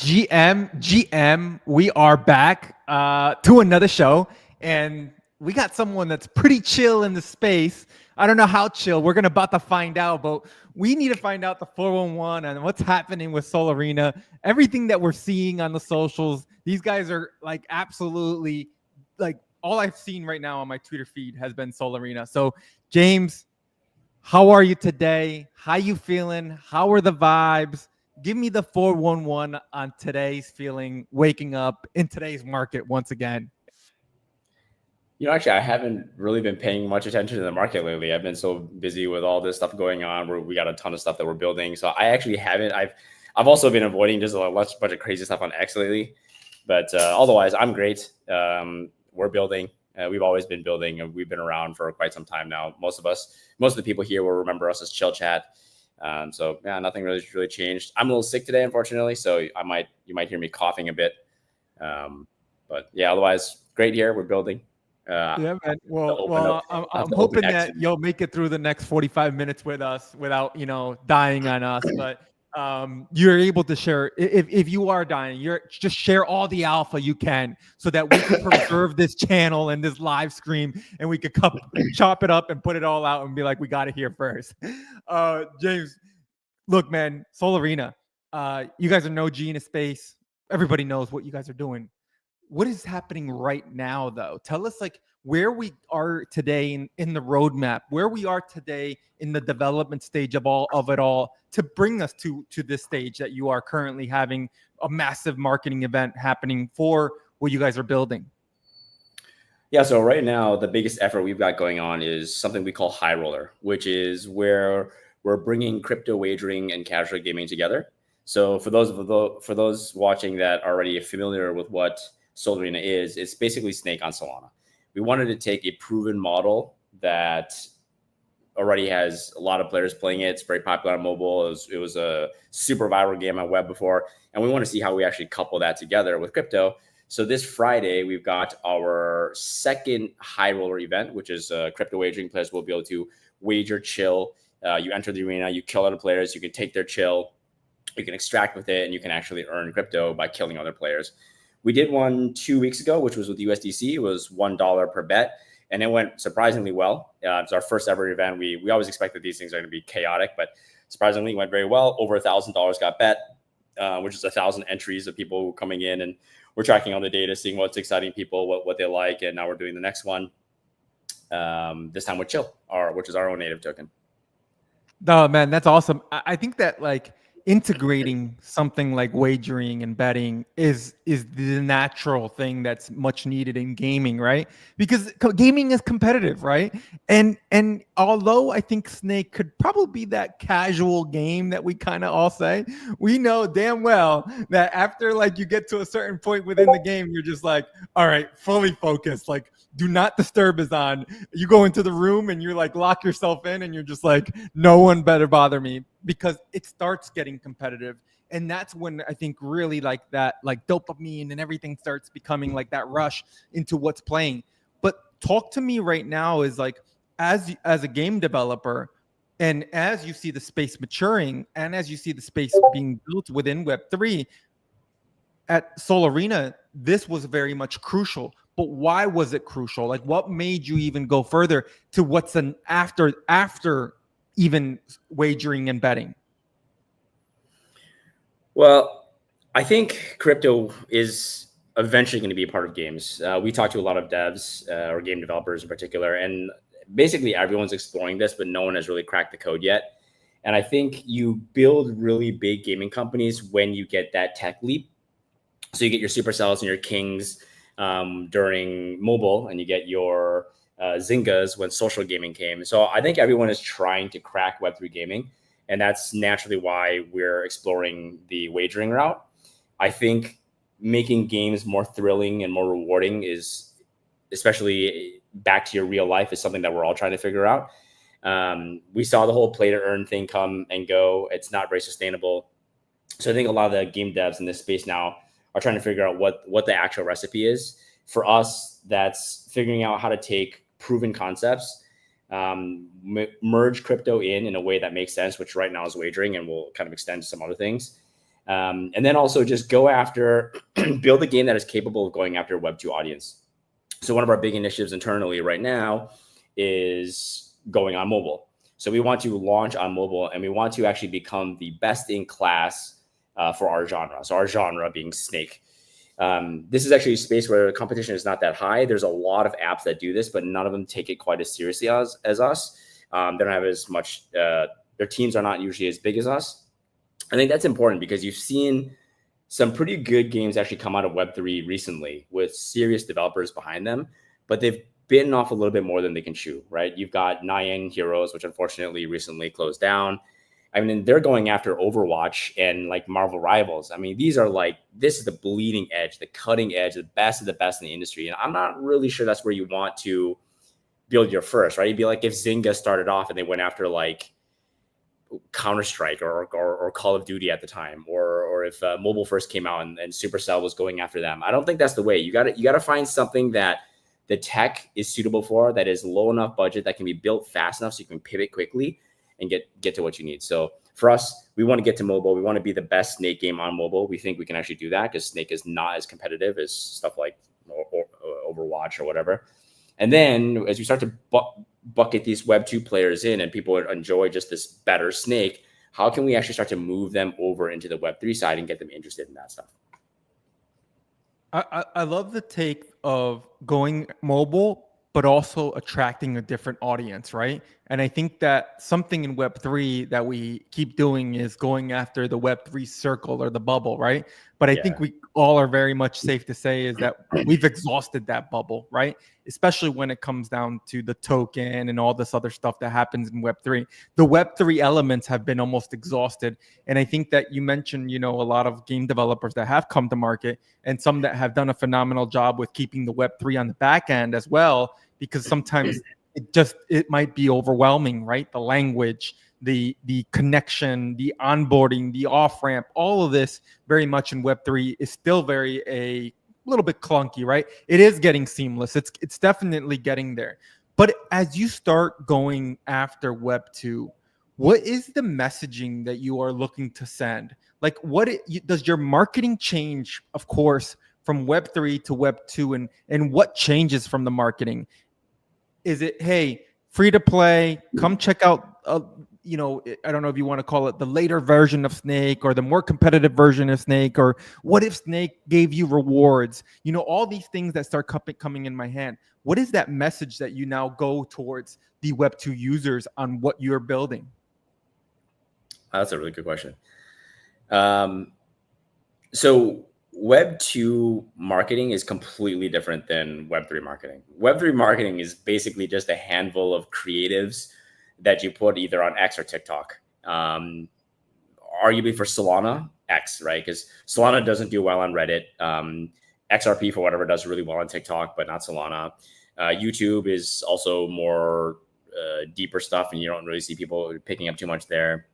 GM, we are back to another show, and we got someone that's pretty chill in the space. I don't know how chill. We're about to find out, but we need to find out the 411 and what's happening with Soul Arena. Everything that we're seeing on the socials, these guys are like absolutely like all I've seen right now on my Twitter feed has been Soul Arena. So, James, how are you today? How you feeling? How are the vibes? Give me the 411 on today's feeling, waking up in today's market once again. Actually, I haven't really been paying much attention to the market lately. I've been so busy with all this stuff going on where we got a ton of stuff that we're building. So I actually haven't. I've also been avoiding just a bunch of crazy stuff on X lately. But otherwise, I'm great. We're building. We've always been building, and we've been around for quite some time now. Most of the people here will remember us as Chill Chat. So yeah, nothing really changed. I'm a little sick today, unfortunately, so you might hear me coughing a bit. But yeah, otherwise great here. We're building. Yeah, man. Well, I'm hoping that you'll make it through the next 45 minutes with us without, dying on us. But you're able to share, if you are dying, just share all the alpha you can so that we can preserve this channel and this live stream, and we could chop it up and put it all out and be like, we got it here first. James, look, man, Soul Arena, you guys are no G in a space. Everybody knows what you guys are doing. What is happening right now, though? Tell us like where we are today in the roadmap, where we are today in the development stage of it all to bring us to this stage that you are currently having a massive marketing event happening for what you guys are building. Yeah, so right now the biggest effort we've got going on is something we call High Roller, which is where we're bringing crypto wagering and casual gaming together. So for those watching that are already familiar with what Soul Arena is, it's basically Snake on Solana. We wanted to take a proven model that already has a lot of players playing it. It's very popular on mobile. It was a super viral game on web before. And we want to see how we actually couple that together with crypto. So this Friday, we've got our second High Roller event, which is crypto wagering. Players will be able to wager, chill. You enter the arena, you kill other players, you can take their chill, you can extract with it, and you can actually earn crypto by killing other players. We did one 2 weeks ago, which was with USDC. It was $1 per bet, and it went surprisingly well. It's our first ever event. We always expect that these things are going to be chaotic, but surprisingly, it went very well. Over $1,000 got bet, which is 1,000 entries of people coming in, and we're tracking all the data, seeing what's exciting people, what they like, and now we're doing the next one. This time with Chill, which is our own native token. Oh man, that's awesome. I think that like integrating something like wagering and betting is the natural thing that's much needed in gaming, right? Because gaming is competitive, right? And although I think Snake could probably be that casual game that we kind of all say, we know damn well that after like you get to a certain point within the game, you're just like, all right, fully focused, like do not disturb is on. You go into the room and you like lock yourself in and you're just like, no one better bother me, because it starts getting competitive. And that's when I think really like that, like dopamine and everything starts becoming like that rush into what's playing. But talk to me right now is like, as a game developer, and as you see the space maturing and as you see the space being built within Web3, at Soul Arena, this was very much crucial. But why was it crucial? Like what made you even go further to what's an after even wagering and betting? Well, I think crypto is eventually going to be a part of games. We talk to a lot of devs or game developers in particular, and basically everyone's exploring this, but no one has really cracked the code yet. And I think you build really big gaming companies when you get that tech leap. So you get your Supercells and your Kings during mobile, and you get your Zyngas when social gaming came. So I think everyone is trying to crack Web3 gaming, and that's naturally why we're exploring the wagering route. I think making games more thrilling and more rewarding is, especially back to your real life, is something that we're all trying to figure out. We saw the whole play to earn thing come and go. It's not very sustainable. So I think a lot of the game devs in this space now are trying to figure out what the actual recipe is. For us, that's figuring out how to take proven concepts, merge crypto in a way that makes sense, which right now is wagering, and we'll kind of extend to some other things. And then also just go after, build a game that is capable of going after a Web2 audience. So one of our big initiatives internally right now is going on mobile. So we want to launch on mobile, and we want to actually become the best in class for our genre. So our genre being Snake. This is actually a space where competition is not that high. There's a lot of apps that do this, but none of them take it quite as seriously as us. They don't have as much, their teams are not usually as big as us. I think that's important because you've seen some pretty good games actually come out of Web3 recently with serious developers behind them, but they've bitten off a little bit more than they can chew, right? You've got Nyan Heroes, which unfortunately recently closed down. I mean, they're going after Overwatch and like Marvel Rivals. I mean, these are like, this is the bleeding edge, the cutting edge, the best of the best in the industry. And I'm not really sure that's where you want to build your first, right? It'd be like if Zynga started off and they went after like Counter-Strike or Call of Duty at the time, or if mobile first came out and Supercell was going after them. I don't think that's the way. You got to find something that the tech is suitable for, that is low enough budget, that can be built fast enough so you can pivot quickly and get to what you need. So for us, we want to get to mobile. We want to be the best Snake game on mobile. We think we can actually do that because Snake is not as competitive as stuff like Overwatch or whatever. And then as we start to bucket these Web2 players in and people enjoy just this better Snake, how can we actually start to move them over into the Web3 side and get them interested in that stuff? I love the take of going mobile, but also attracting a different audience, right? And I think that something in Web3 that we keep doing is going after the Web3 circle or the bubble, right? But I think we all are very much safe to say is that we've exhausted that bubble, right? Especially when it comes down to the token and all this other stuff that happens in Web3. The Web3 elements have been almost exhausted. And I think that you mentioned, a lot of game developers that have come to market and some that have done a phenomenal job with keeping the Web3 on the back end as well, because sometimes it might be overwhelming, right? The language, the connection, the onboarding, the off ramp, all of this very much in Web3 is still a little bit clunky, right? It is getting seamless. It's definitely getting there. But as you start going after Web2, what is the messaging that you are looking to send? Like, does your marketing change, of course, from Web3 to Web2, and what changes from the marketing? Is it, hey, free to play, come check out, I don't know if you want to call it the later version of Snake or the more competitive version of Snake, or what if Snake gave you rewards? All these things that start coming in my hand. What is that message that you now go towards the Web2 users on what you're building? That's a really good question. So Web2 marketing is completely different than Web3 marketing. Web3 marketing is basically just a handful of creatives that you put either on X or TikTok. Arguably for Solana, X, right? Because Solana doesn't do well on Reddit. XRP, for whatever, does really well on TikTok, but not Solana. YouTube is also more deeper stuff, and you don't really see people picking up too much there.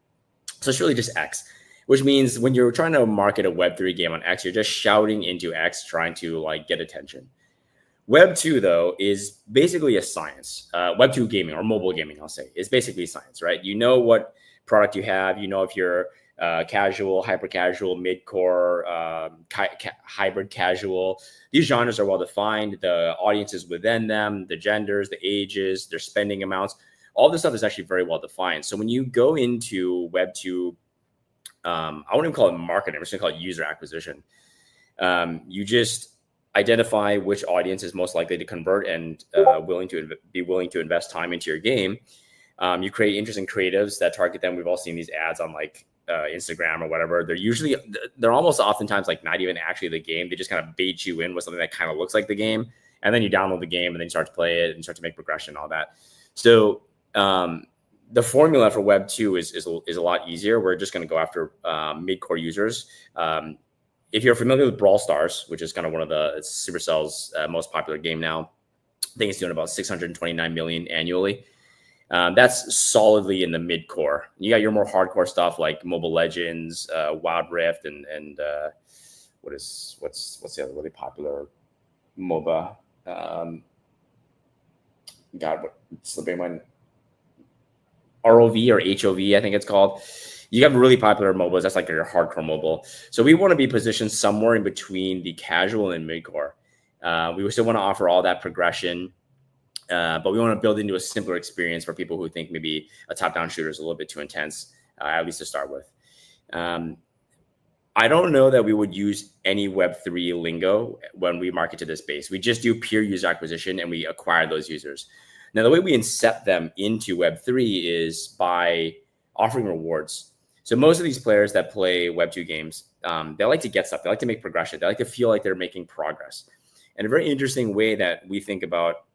So it's really just X, which means when you're trying to market a Web3 game on X, you're just shouting into X, trying to like get attention. Web2, though, is basically a science. Web2 gaming, or mobile gaming, I'll say, is basically science, right? You know what product you have. You know if you're casual, hyper casual, mid-core, hybrid casual. These genres are well defined. The audiences within them, the genders, the ages, their spending amounts, all this stuff is actually very well defined. So when you go into Web2, I wouldn't even call it marketing. I'm just gonna call it user acquisition. You just identify which audience is most likely to convert and willing to invest time into your game. You create interesting creatives that target them. We've all seen these ads on like Instagram or whatever. They're almost oftentimes like not even actually the game. They just kind of bait you in with something that kind of looks like the game, and then you download the game and then you start to play it and start to make progression and all that. So the formula for Web2 is a lot easier. We're just going to go after mid-core users. If you're familiar with Brawl Stars, which is kind of one of the Supercell's most popular game now, I think it's doing about 629 million annually. That's solidly in the mid-core. You got your more hardcore stuff like Mobile Legends, Wild Rift, and what's the other really popular MOBA? What's slipping my ROV or HOV, I think it's called. You have really popular mobiles. That's like your hardcore mobile. So we want to be positioned somewhere in between the casual and mid-core. We still want to offer all that progression, but we want to build into a simpler experience for people who think maybe a top-down shooter is a little bit too intense, at least to start with. I don't know that we would use any Web3 lingo when we market to this space. We just do pure user acquisition and we acquire those users. Now, the way we incept them into Web3 is by offering rewards. So most of these players that play Web2 games, they like to get stuff. They like to make progression. They like to feel like they're making progress. And a very interesting way that we think about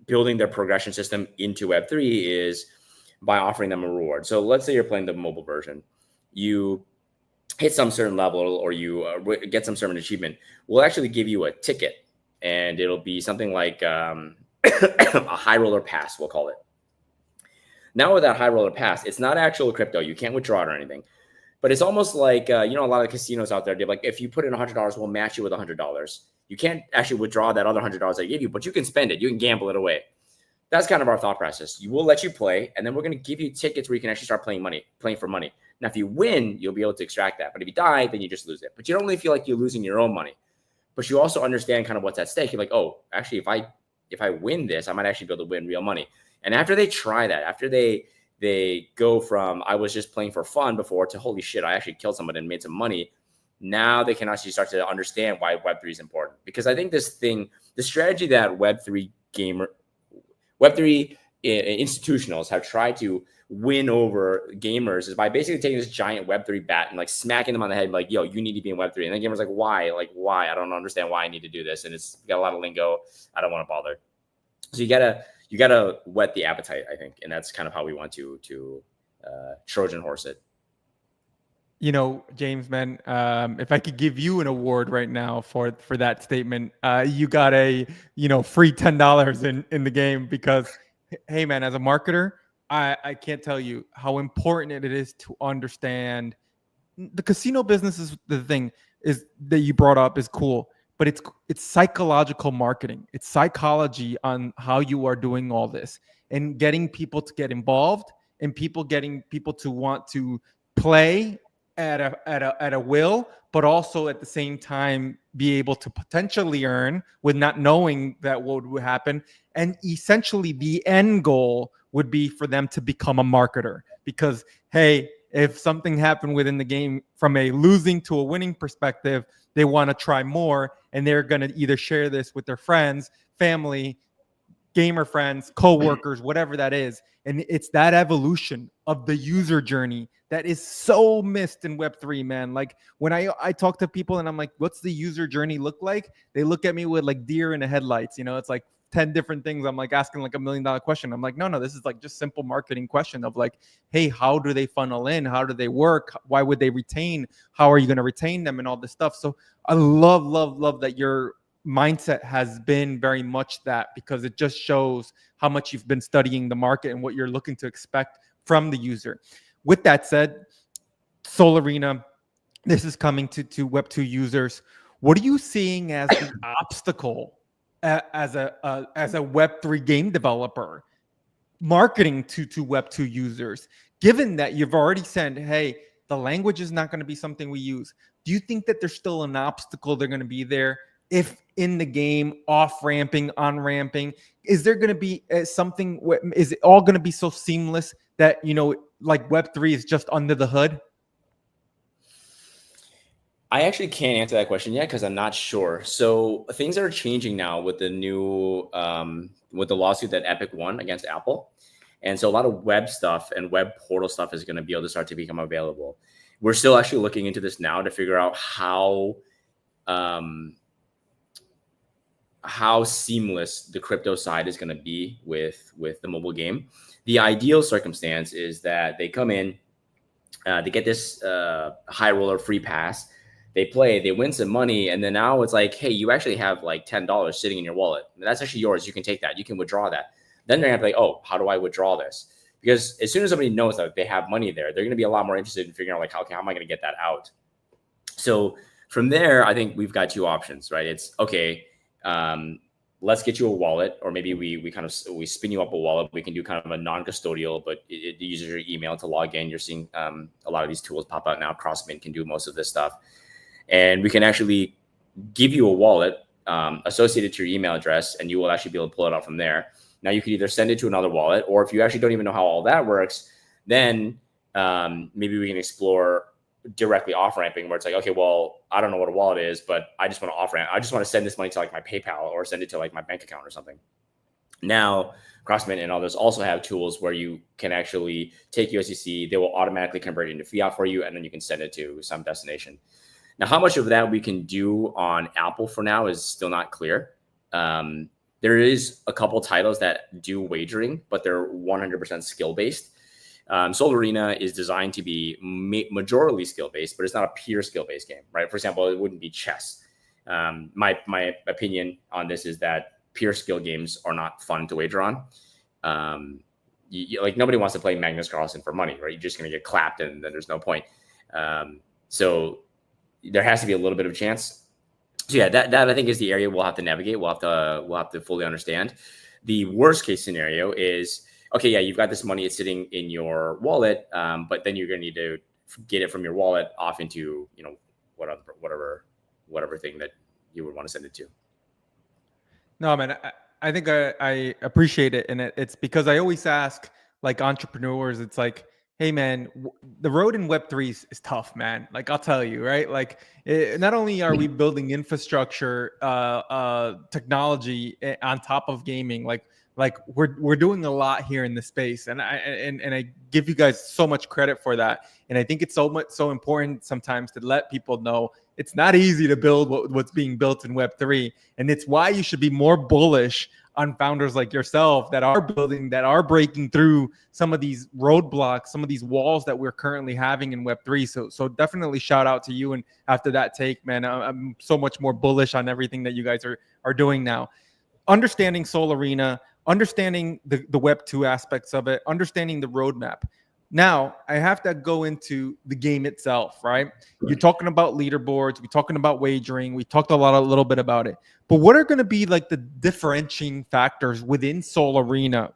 building their progression system into Web3 is by offering them a reward. So let's say you're playing the mobile version. You hit some certain level or you get some certain achievement. We'll actually give you a ticket, and it'll be something like a high roller pass, we'll call it. Now with that high roller pass, it's not actual crypto. You can't withdraw it or anything. But it's almost like, a lot of casinos out there, they're like, if you put in $100, we'll match you with $100. You can't actually withdraw that other $100 I gave you, but you can spend it. You can gamble it away. That's kind of our thought process. You will let you play, and then we're going to give you tickets where you can actually start playing for money. Now, if you win, you'll be able to extract that. But if you die, then you just lose it. But you don't really feel like you're losing your own money. But you also understand kind of what's at stake. You're like, oh, actually, if I win this, I might actually be able to win real money. And after they try that, after they go from I was just playing for fun before to holy shit, I actually killed someone and made some money. Now they can actually start to understand why Web3 is important. Because I think the strategy that Web3 institutionals have tried to win over gamers is by basically taking this giant Web3 bat and like smacking them on the head, like, yo, you need to be in Web3. And then gamers like, why? Like, why? I don't understand why I need to do this. And it's got a lot of lingo. I don't want to bother. So you gotta whet the appetite, I think. And that's kind of how we want to Trojan horse it. James, man, if I could give you an award right now for that statement, you got a free $10 in the game, because hey, man, as a marketer, I can't tell you how important it is to understand the casino business. Is the thing is that you brought up is cool, but it's psychological marketing. It's psychology on how you are doing all this and getting people to get involved and getting people to want to play at a will, but also at the same time be able to potentially earn with not knowing that what would happen. And essentially the end goal would be for them to become a marketer, because hey, if something happened within the game from a losing to a winning perspective, they want to try more, and they're going to either share this with their friends, family, gamer friends, co-workers, whatever that is. And it's that evolution of the user journey that is so missed in Web3, man. Like when I talk to people and I'm like, what's the user journey look like? They look at me with like deer in the headlights. It's like 10 different things. I'm like asking like $1 million question. I'm like, no, this is like just simple marketing question of like, hey, how do they funnel in? How do they work? Why would they retain? How are you going to retain them and all this stuff? So I love that your mindset has been very much that, because it just shows how much you've been studying the market and what you're looking to expect from the user. With that said, Soul Arena, this is coming to Web2 users. What are you seeing as the obstacle as a Web3 game developer marketing to Web2 users, given that you've already said, hey, the language is not going to be something we use? Do you think that there's still an obstacle they're going to be there? If in the game, off-ramping, on-ramping, is there going to be something? Is it all going to be so seamless that, like Web3 is just under the hood? I actually can't answer that question yet because I'm not sure. So things are changing now with the new, with the lawsuit that Epic won against Apple. And so a lot of web stuff and web portal stuff is going to be able to start to become available. We're still actually looking into this now to figure out how seamless the crypto side is going to be with the mobile game. The ideal circumstance is that they come in, they get this high roller free pass, they play, they win some money, and then now it's like, hey, you actually have like $10 sitting in your wallet. That's actually yours. You can take that. You can withdraw that. Then they're gonna be like, oh, how do I withdraw this? Because as soon as somebody knows that they have money there, they're gonna be a lot more interested in figuring out like, okay, how am I gonna get that out? So from there, I think we've got two options, right? It's okay. let's get you a wallet, or maybe we spin you up a wallet. We can do kind of a non-custodial, but it uses your email to log in. You're seeing a lot of these tools pop out now. CrossMint can do most of this stuff, and we can actually give you a wallet associated to your email address, and you will actually be able to pull it out from there. Now you can either send it to another wallet, or if you actually don't even know how all that works, then maybe we can explore directly off ramping, where it's like, okay, well, I don't know what a wallet is, but I just want to off ramp. I just want to send this money to like my PayPal or send it to like my bank account or something. Now, CrossMint and others also have tools where you can actually take USDC. They will automatically convert it into fiat for you, and then you can send it to some destination. Now, how much of that we can do on Apple for now is still not clear. There is a couple titles that do wagering, but they're 100% skill based. Soul Arena is designed to be majorly skill-based, but it's not a pure skill-based game, right? For example, it wouldn't be chess. My opinion on this is that pure skill games are not fun to wager on. Like nobody wants to play Magnus Carlsen for money, right? You're just going to get clapped, and then there's no point. So there has to be a little bit of chance. So yeah, that I think is the area we'll have to navigate. We'll have to fully understand. The worst case scenario is, okay, yeah, you've got this money, it's sitting in your wallet, but then you're going to need to get it from your wallet off into, whatever thing that you would want to send it to. No, man, I think I appreciate it. And it's because I always ask like entrepreneurs, it's like, hey, man, the road in Web3 is tough, man. Like, I'll tell you, right? Like, not only are we building infrastructure, technology on top of gaming, like we're doing a lot here in the space, and I give you guys so much credit for that. And I think it's so important sometimes to let people know it's not easy to build what's being built in Web3, and it's why you should be more bullish on founders like yourself that are building, that are breaking through some of these roadblocks, some of these walls that we're currently having in Web3. So definitely shout out to you. And after that take, man, I'm so much more bullish on everything that you guys are doing now. Understanding Soul Arena, understanding the Web 2 aspects of it, understanding the roadmap. Now, I have to go into the game itself, right? You're talking about leaderboards, we're talking about wagering, we talked a little bit about it. But what are going to be like the differentiating factors within Soul Arena?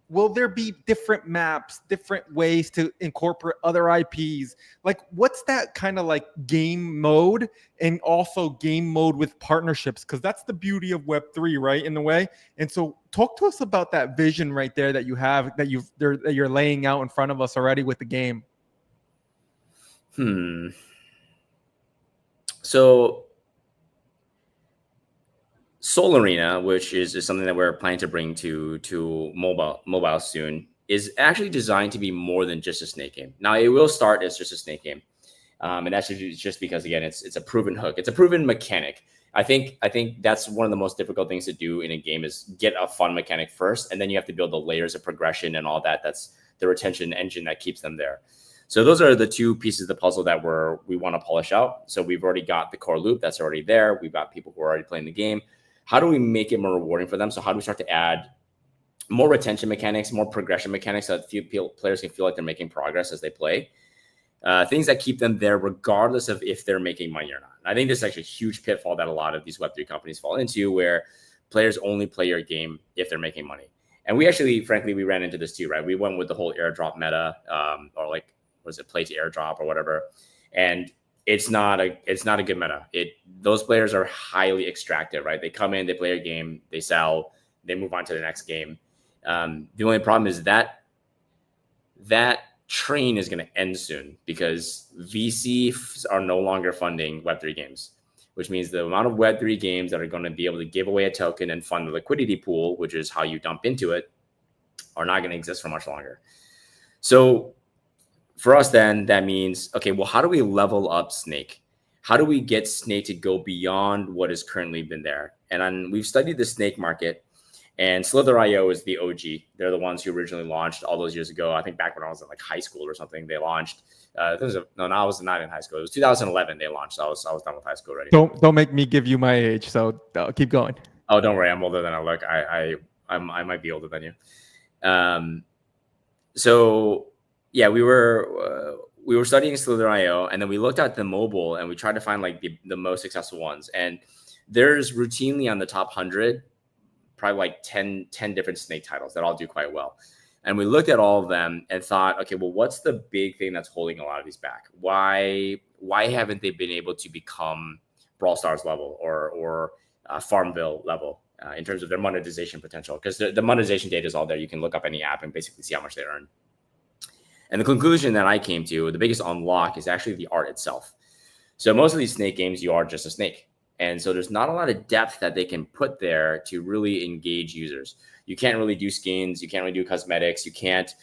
Will there be different maps, different ways to incorporate other IPs? Like, what's that kind of like game mode, and also game mode with partnerships? Because that's the beauty of Web3, right? In a way. And so talk to us about that vision right there that you have, that you're laying out in front of us already with the game. So Soul Arena, which is something that we're planning to bring to mobile soon, is actually designed to be more than just a snake game. Now, it will start as just a snake game, and that's just because, again, it's a proven hook, it's a proven mechanic. I think that's one of the most difficult things to do in a game, is get a fun mechanic first, and then you have to build the layers of progression and all that. That's the retention engine that keeps them there. So those are the two pieces of the puzzle that we want to polish out. So we've already got the core loop that's already there. We've got people who are already playing the game. How do we make it more rewarding for them? So how do we start to add more retention mechanics, more progression mechanics, so that players can feel like they're making progress as they play? Things that keep them there regardless of if they're making money or not. And I think this is actually a huge pitfall that a lot of these Web3 companies fall into, where players only play your game if they're making money. And we actually, frankly, we ran into this too, right? We went with the whole airdrop meta, or like, was it play to airdrop or whatever? And it's not a good meta. Those players are highly extractive, right? They come in, they play a game, they sell, they move on to the next game. The only problem is that train is going to end soon, because VCs are no longer funding Web3 games, which means the amount of Web3 games that are going to be able to give away a token and fund the liquidity pool, which is how you dump into it, are not going to exist for much longer. So for us, then, that means, okay, well, how do we level up Snake? How do we get Snake to go beyond what has currently been there? And we've studied the Snake market, and Slither.io is the OG. They're the ones who originally launched all those years ago. I think back when I was in like high school or something, they launched. I was not in high school. It was 2011 they launched. I was done with high school already. Don't make me give you my age. So keep going. Oh, don't worry. I'm older than I look. I might be older than you. So yeah, we were studying Slither.io, and then we looked at the mobile, and we tried to find like the most successful ones. And there's routinely on the top 100, probably like 10 different Snake titles that all do quite well. And we looked at all of them and thought, okay, well, what's the big thing that's holding a lot of these back? Why haven't they been able to become Brawl Stars level or Farmville level in terms of their monetization potential? Because the monetization data is all there. You can look up any app and basically see how much they earn. And the conclusion that I came to, the biggest unlock is actually the art itself. So most of these Snake games, you are just a snake. And so there's not a lot of depth that they can put there to really engage users. You can't really do skins. You can't really do cosmetics. You can't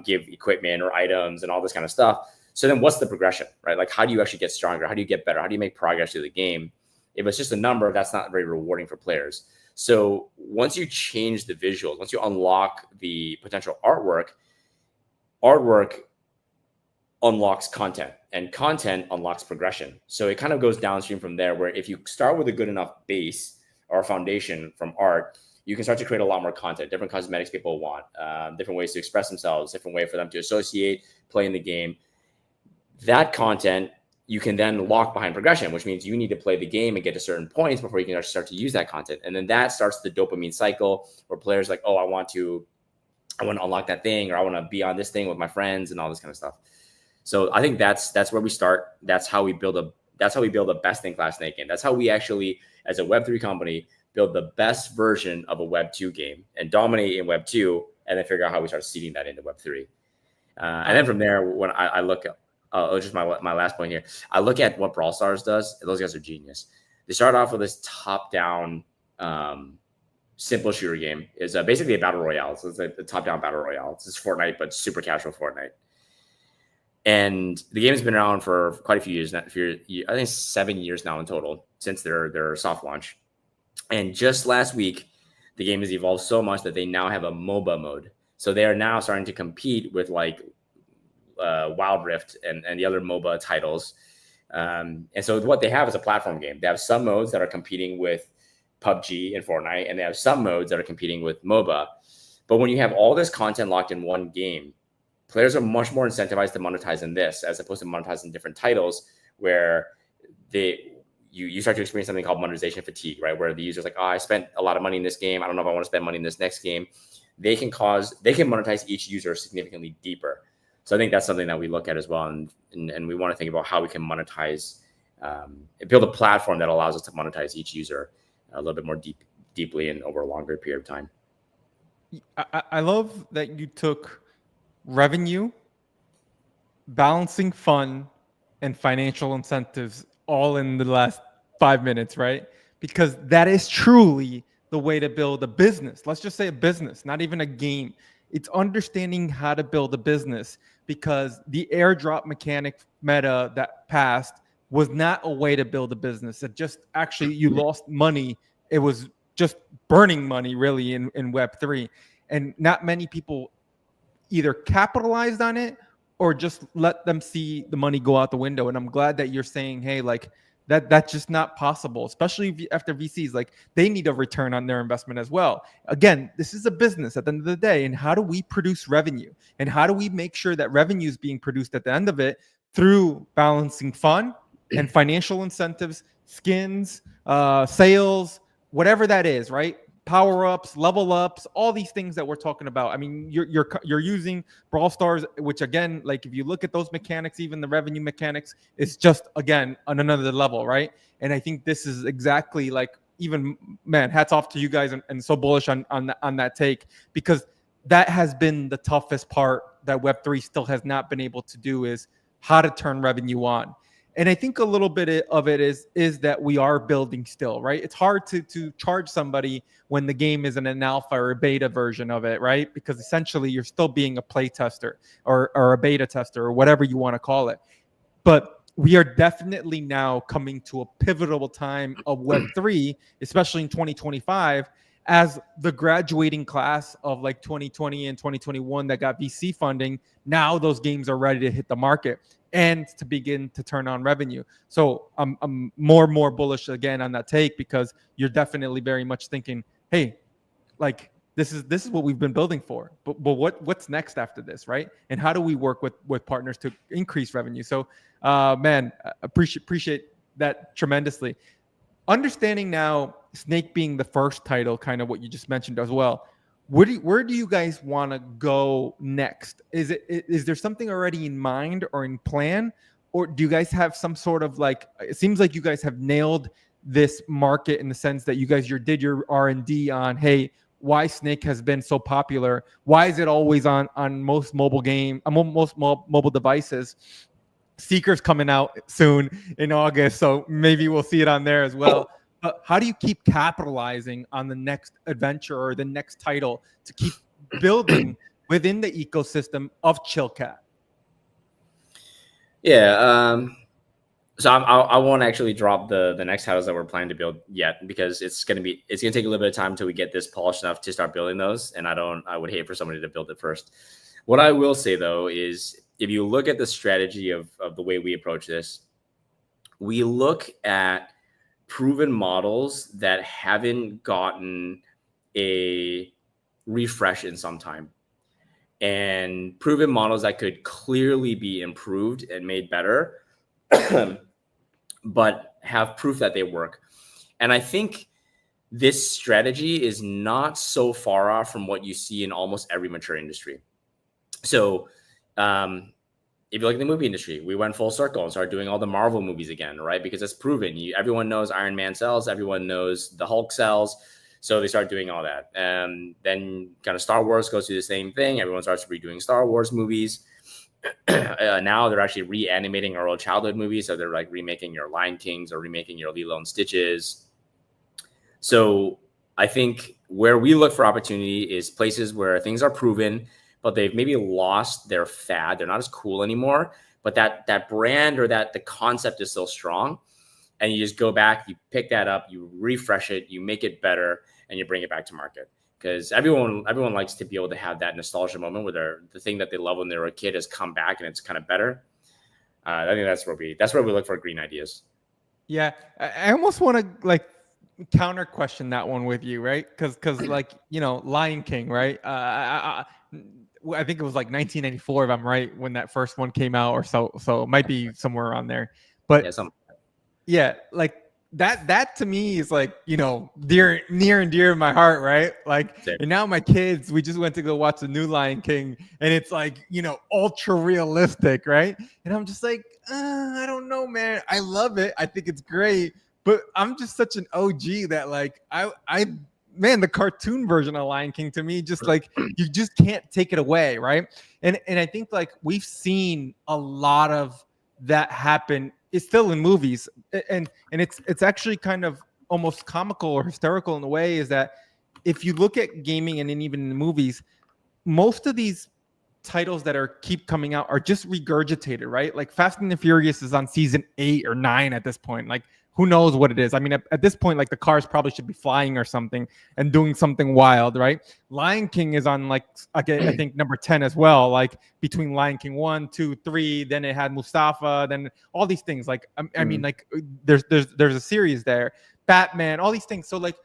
give equipment or items and all this kind of stuff. So then what's the progression, right? Like, how do you actually get stronger? How do you get better? How do you make progress through the game? If it's just a number, that's not very rewarding for players. So once you change the visuals, once you unlock the potential artwork unlocks content, and content unlocks progression. So it kind of goes downstream from there, where if you start with a good enough base or foundation from art, you can start to create a lot more content, different cosmetics people want, different ways to express themselves, different way for them to associate, play in the game. That content you can then lock behind progression, which means you need to play the game and get to certain points before you can start to use that content. And then that starts the dopamine cycle where players like, oh, I want to unlock that thing, or I want to be on this thing with my friends and all this kind of stuff. So I think that's where we start. That's how we build a best-in-class Snake game. That's how we actually, as a Web3 company, build the best version of a Web2 game and dominate in Web2, and then figure out how we start seeding that into Web3. And then from there, when I look at, just my last point here, I look at what Brawl Stars does. Those guys are genius. They start off with this top-down, simple shooter game. It's basically a battle royale. So it's like the top-down battle royale. It's just Fortnite, but super casual Fortnite. And the game has been around for quite a few years now. I think 7 years now in total since their soft launch. And just last week, the game has evolved so much that they now have a MOBA mode. So they are now starting to compete with like Wild Rift and the other MOBA titles. And so what they have is a platform game. They have some modes that are competing with PUBG and Fortnite, and they have some modes that are competing with MOBA. But when you have all this content locked in one game, players are much more incentivized to monetize in this as opposed to monetizing different titles, where you start to experience something called monetization fatigue, right? Where the user's like, oh, I spent a lot of money in this game. I don't know if I want to spend money in this next game. They can monetize each user significantly deeper. So I think that's something that we look at as well. And we want to think about how we can monetize, build a platform that allows us to monetize each user a little bit more deeply and over a longer period of time. I love that you took revenue, balancing fun, and financial incentives all in the last 5 minutes, right? Because that is truly the way to build a business. Let's just say a business, not even a game. It's understanding how to build a business, because the airdrop mechanic meta that passed was not a way to build a business. It just actually, you lost money. It was just burning money really in Web3. And not many people either capitalized on it or just let them see the money go out the window. And I'm glad that you're saying, hey, like that's just not possible, especially after VCs, like they need a return on their investment as well. Again, this is a business at the end of the day. And how do we produce revenue? And how do we make sure that revenue is being produced at the end of it through balancing fun and financial incentives, skins, sales, whatever that is, right? Power-ups, level ups, all these things that we're talking about. I mean, you're using Brawl Stars, which again, like if you look at those mechanics, even the revenue mechanics, it's just again on another level, right? And I think this is exactly like, even, man, hats off to you guys, and so bullish on that take, because that has been the toughest part that Web3 still has not been able to do, is how to turn revenue on. And I think a little bit of it is that we are building still, right? It's hard to charge somebody when the game isn't an alpha or a beta version of it, right? Because essentially you're still being a play tester or a beta tester or whatever you want to call it. But we are definitely now coming to a pivotal time of Web3, especially in 2025, as the graduating class of like 2020 and 2021 that got VC funding. Now those games are ready to hit the market and to begin to turn on revenue. So I'm more and more bullish again on that take, because you're definitely very much thinking, hey, like this is what we've been building for. But what's next after this, right? And how do we work with partners to increase revenue? So man, appreciate that tremendously. understanding now Snake being the first title, kind of what you just mentioned as well. Where do you guys want to go next? Is there something already in mind or in plan, or do you guys have some sort of like? It seems like you guys have nailed this market in the sense that you guys did your R&D on, hey, why Snake has been so popular, why is it always on most mobile mobile devices. Seeker's coming out soon in August, so maybe we'll see it on there as well. But how do you keep capitalizing on the next adventure or the next title to keep building within the ecosystem of Chillcat? Yeah. So I won't actually drop the next titles that we're planning to build yet, because it's gonna take a little bit of time until we get this polished enough to start building those. And I would hate for somebody to build it first. What I will say though is, if you look at the strategy of the way we approach this, we look at proven models that haven't gotten a refresh in some time, and proven models that could clearly be improved and made better, but have proof that they work. And I think this strategy is not so far off from what you see in almost every mature industry. So if you look at the movie industry, we went full circle and started doing all the Marvel movies again, right? Because it's proven. Everyone knows Iron Man sells. Everyone knows the Hulk sells. So they start doing all that. And then kind of Star Wars goes through the same thing. Everyone starts redoing Star Wars movies. Now they're actually reanimating our old childhood movies. So they're like remaking your Lion Kings or remaking your Lilo and Stitches. So I think where we look for opportunity is places where things are proven, but they've maybe lost their fad. They're not as cool anymore, but that brand or the concept is still strong. And you just go back, you pick that up, you refresh it, you make it better, and you bring it back to market. Because everyone likes to be able to have that nostalgia moment where the thing that they love when they were a kid has come back and it's kind of better. I think that's where we look for green ideas. Yeah, I almost want to like counter question that one with you, right? Because like, you know, Lion King, right? I think it was like 1994, if I'm right, when that first one came out, or so it might be somewhere around there. But yeah, like that to me is like, you know, near and dear in my heart, right? Like, Same. and now my kids, we just went to go watch the new Lion King, and it's like, you know, ultra realistic, right? And I'm just like, I don't know, man. I love it. I think it's great, but I'm just such an OG that like I man, the cartoon version of Lion King to me, just like, you just can't take it away, right? And I think like we've seen a lot of that happen. It's still in movies, and it's actually kind of almost comical or hysterical in a way, is that if you look at gaming and then even in the movies, most of these titles that are keep coming out are just regurgitated, right? Like Fast and the Furious is on season 8 or 9 at this point. Like, who knows what it is? I mean, at this point, like the cars probably should be flying or something and doing something wild, right? Lion King is on like, I think number 10 as well. Like between Lion King 1, 2, 3, then it had Mustafa, then all these things. Like, I mean, like there's a series there, Batman, all these things. So like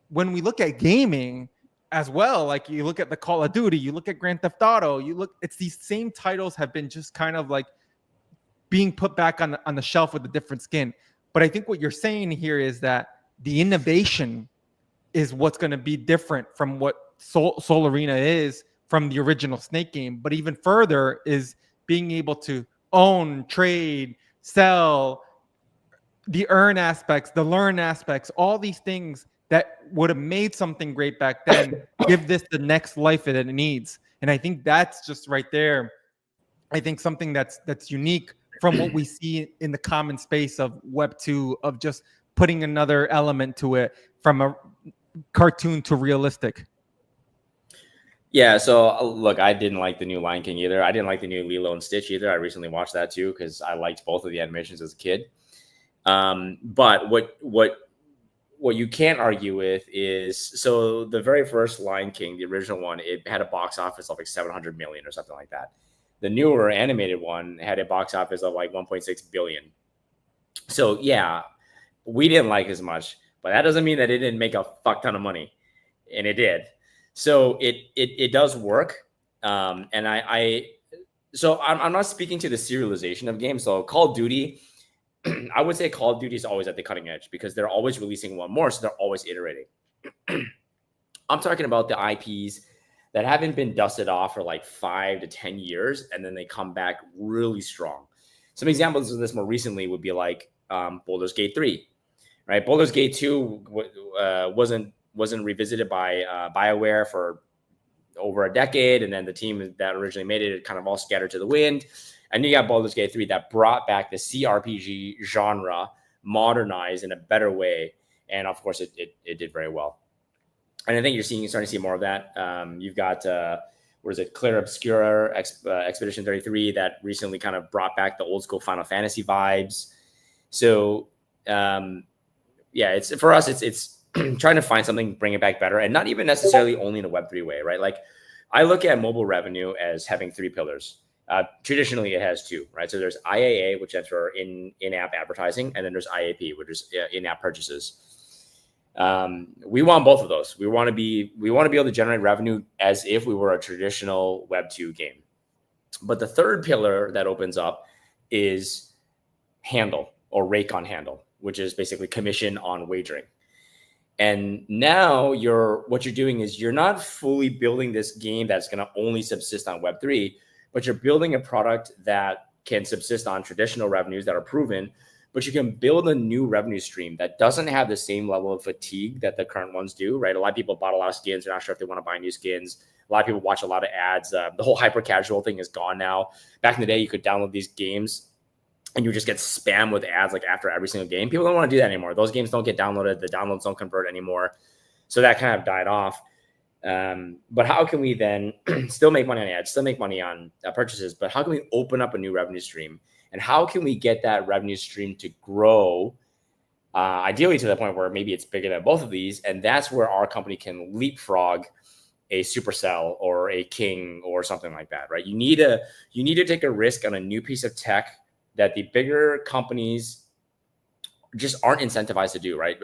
when we look at gaming as well, like you look at the Call of Duty, you look at Grand Theft Auto, it's these same titles have been just kind of like being put back on the shelf with a different skin. But I think what you're saying here is that the innovation is what's going to be different from what Soul Arena is from the original Snake game. But even further is being able to own, trade, sell, the earn aspects, the learn aspects, all these things that would have made something great back then, give this the next life that it needs. And I think that's just right there. I think something that's unique from what we see in the common space of Web2, of just putting another element to it from a cartoon to realistic. Yeah, so look, I didn't like the new Lion King either. I didn't like the new Lilo and Stitch either. I recently watched that too because I liked both of the animations as a kid. But what you can't argue with is, so the very first Lion King, the original one, it had a box office of like 700 million or something like that. The newer animated one had a box office of like 1.6 billion. So yeah, we didn't like as much, but that doesn't mean that it didn't make a fuck ton of money, and it did. So it does work. And so I'm not speaking to the serialization of games. So Call of Duty, I would say Call of Duty is always at the cutting edge because they're always releasing one more, so they're always iterating. I'm talking about the IPs that haven't been dusted off for like 5 to 10 years, and then they come back really strong. Some examples of this more recently would be like Baldur's Gate 3, right? Baldur's Gate 2 wasn't revisited by BioWare for over a decade, and then the team that originally made it kind of all scattered to the wind. And you got Baldur's Gate 3 that brought back the CRPG genre, modernized in a better way, and of course it did very well. And I think starting to see more of that. You've got what is it, Clear Obscura Expedition 33 that recently kind of brought back the old school Final Fantasy vibes. So yeah, it's for us, it's trying to find something, bring it back better, and not even necessarily only in a Web3 way, right? Like I look at mobile revenue as having 3 pillars. Traditionally, it has 2, right? So there's IAA, which stands for in-app advertising, and then there's IAP, which is in-app purchases. We want both of those. We want to be able to generate revenue as if we were a traditional Web2 game. But the third pillar that opens up is handle or rake on handle, which is basically commission on wagering. And now what you're doing is you're not fully building this game that's going to only subsist on Web3, but you're building a product that can subsist on traditional revenues that are proven, but you can build a new revenue stream that doesn't have the same level of fatigue that the current ones do, right? A lot of people bought a lot of skins. They're not sure if they want to buy new skins. A lot of people watch a lot of ads. The whole hyper casual thing is gone now. Back in the day, you could download these games and you just get spammed with ads like after every single game. People don't want to do that anymore. Those games don't get downloaded. The downloads don't convert anymore. So that kind of died off. But how can we then still make money on ads, still make money on purchases, but how can we open up a new revenue stream? And how can we get that revenue stream to grow, ideally to the point where maybe it's bigger than both of these? And that's where our company can leapfrog a Supercell or a King or something like that, right? You need to take a risk on a new piece of tech that the bigger companies just aren't incentivized to do, right?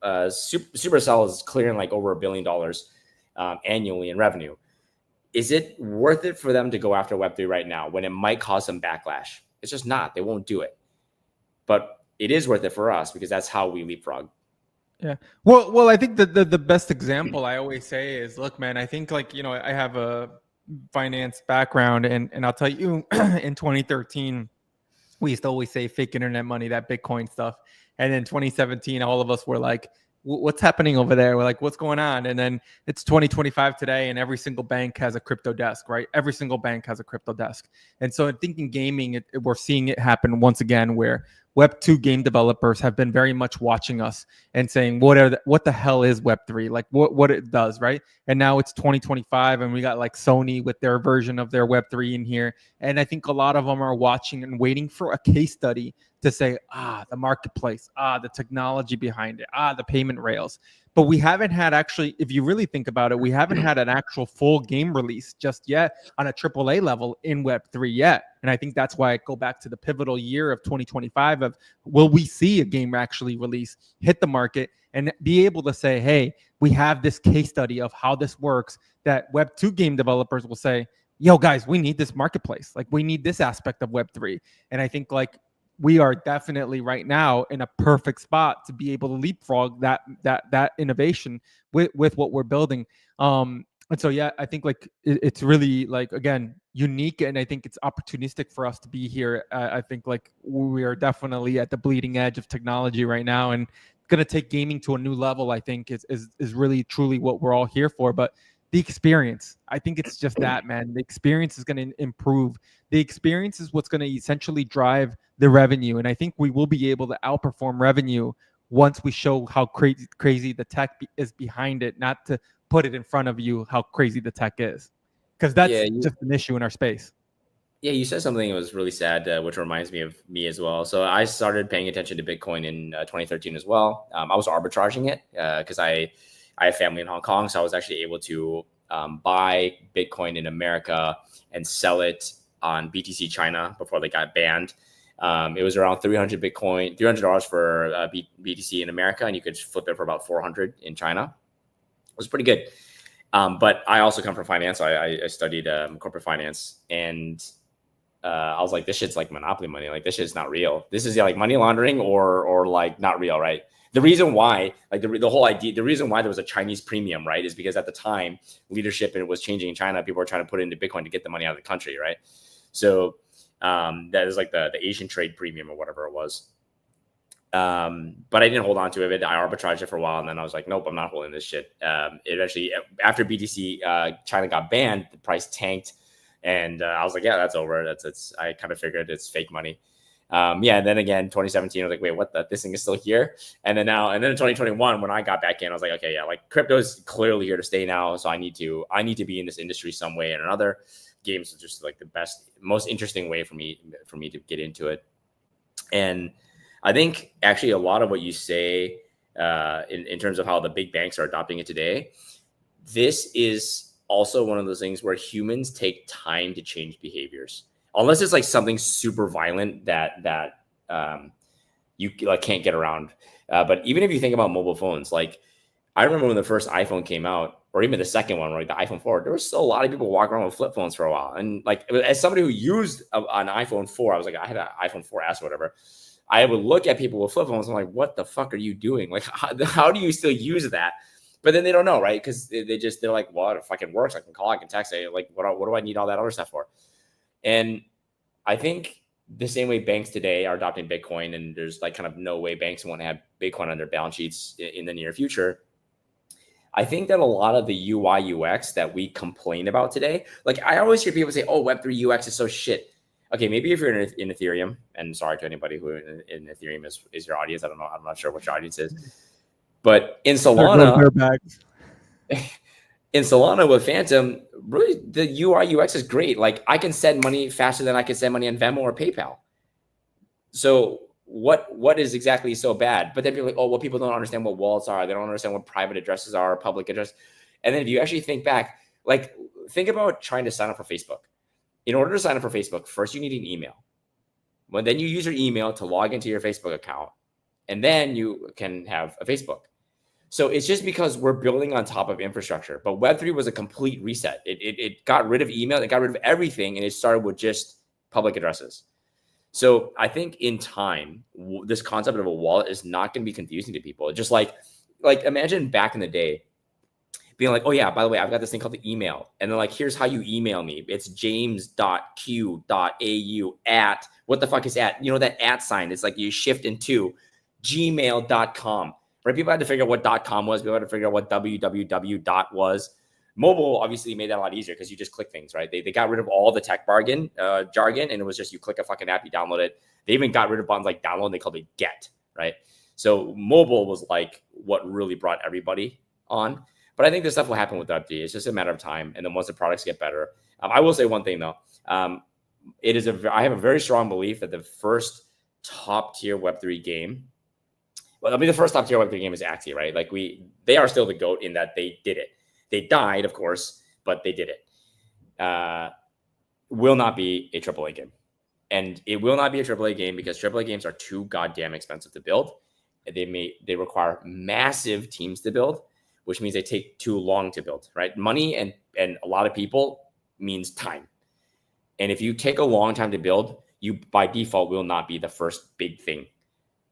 Supercell is clearing like over $1 billion annually in revenue. Is it worth it for them to go after Web3 right now when it might cause some backlash? It's just not. They won't do it. But it is worth it for us because that's how we leapfrog. Yeah. Well, I think the best example I always say is, look, man, I think like, I have a finance background and I'll tell you in 2013, we used to always say fake internet money, that Bitcoin stuff. And in 2017, all of us were like, what's happening over there? We're like, what's going on? And then it's 2025 today, and every single bank has a crypto desk, right? Every single bank has a crypto desk. And so I think in gaming, we're seeing it happen once again, where Web2 game developers have been very much watching us and saying, what the hell is Web3? Like what it does, right? And now it's 2025, and we got like Sony with their version of their Web3 in here. And I think a lot of them are watching and waiting for a case study to say, the marketplace, the technology behind it, the payment rails. But we haven't had actually, if you really think about it, we haven't had an actual full game release just yet on a AAA level in Web3 yet. And I think that's why I go back to the pivotal year of 2025 of, will we see a game actually release, hit the market, and be able to say, hey, we have this case study of how this works, that Web2 game developers will say, yo, guys, we need this marketplace. Like, we need this aspect of Web3. And I think like, we are definitely right now in a perfect spot to be able to leapfrog that innovation with what we're building. And so, yeah, I think like it's really like, again, unique. And I think it's opportunistic for us to be here. I think like we are definitely at the bleeding edge of technology right now, and going to take gaming to a new level. I think is really truly what we're all here for. But the experience, I think it's just that, man. The experience is going to improve. The experience is what's going to essentially drive the revenue. And I think we will be able to outperform revenue once we show how crazy the tech is behind it, not to put it in front of you how crazy the tech is. Because that's just an issue in our space. Yeah, you said something that was really sad, which reminds me of me as well. So I started paying attention to Bitcoin in 2013 as well. I was arbitraging it because I have family in Hong Kong, so I was actually able to buy Bitcoin in America and sell it on BTC China before they got banned. It was around $300 for BTC in America, and you could flip it for about 400 in China. It was pretty good. But I also come from finance. I studied corporate finance, and I was like, this shit's like monopoly money. Like this shit's not real. This is like money laundering or like not real, right? The reason why, like the whole idea, the reason why there was a Chinese premium, right, is because at the time leadership was changing in China. People were trying to put it into Bitcoin to get the money out of the country, right? So that is like the Asian trade premium or whatever it was. But I didn't hold on to it. I arbitraged it for a while, and then I was like, nope, I'm not holding this shit. It actually, after BTC, China got banned, the price tanked, and I was like, yeah, that's over. I kind of figured it's fake money. And then again, 2017, I was like, wait, what? This thing is still here. And then in 2021, when I got back in, I was like, okay, yeah, like crypto is clearly here to stay now. So I need to be in this industry some way or another. Games is just like the best, most interesting way for me to get into it. And I think actually a lot of what you say in terms of how the big banks are adopting it today, this is also one of those things where humans take time to change behaviors, unless it's like something super violent that you like can't get around. But even if you think about mobile phones, like I remember when the first iPhone came out, or even the second one, like the iPhone 4, there was still a lot of people walking around with flip phones for a while. And like as somebody who used an iPhone 4, I was like, I had an iPhone 4S or whatever. I would look at people with flip phones. I'm like, what the fuck are you doing? Like, how do you still use that? But then they don't know, right? Because they're like, well, it fucking works. I can call, I can text. Like, what do I need all that other stuff for? And I think the same way banks today are adopting Bitcoin, and there's like kind of no way banks want to have Bitcoin on their balance sheets in the near future. I think that a lot of the UI UX that we complain about today, like I always hear people say, oh, Web3 UX is so shit. Okay, maybe if you're in Ethereum, and sorry to anybody who in Ethereum is your audience. I don't know. I'm not sure what your audience is. But in Solana, with Phantom, really the UI UX is great. Like I can send money faster than I can send money on Venmo or PayPal. So what is exactly so bad? But then people are like, oh, well, people don't understand what wallets are. They don't understand what private addresses are, public address. And then if you actually think back, like think about trying to sign up for Facebook. In order to sign up for Facebook, first you need an email. Well, then you use your email to log into your Facebook account, and then you can have a Facebook. So it's just because we're building on top of infrastructure. But Web3 was a complete reset. It got rid of email, it got rid of everything, and it started with just public addresses. So I think in time, this concept of a wallet is not going to be confusing to people. Just like imagine back in the day, being like, oh yeah, by the way, I've got this thing called the email. And then like, here's how you email me. It's james.q.au at, what the fuck is at? You know, that at sign, it's like you shift into gmail.com, right? People had to figure out what .com was. People had to figure out what www. Was. Mobile obviously made that a lot easier because you just click things, right? They got rid of all the tech jargon, and it was just you click a fucking app, you download it. They even got rid of buttons like download, and they called it get, right? So mobile was like what really brought everybody on. But I think this stuff will happen with Web3. It's just a matter of time. And then once the products get better, I will say one thing though. I have a very strong belief that the first top tier Web3 game, the first top tier Web3 game is Axie, right? Like they are still the GOAT in that they did it. They died, of course, but they did it. Will not be a AAA game. And it will not be a AAA game because AAA games are too goddamn expensive to build. They require massive teams to build, which means they take too long to build, right? Money and a lot of people means time. And if you take a long time to build, you by default will not be the first big thing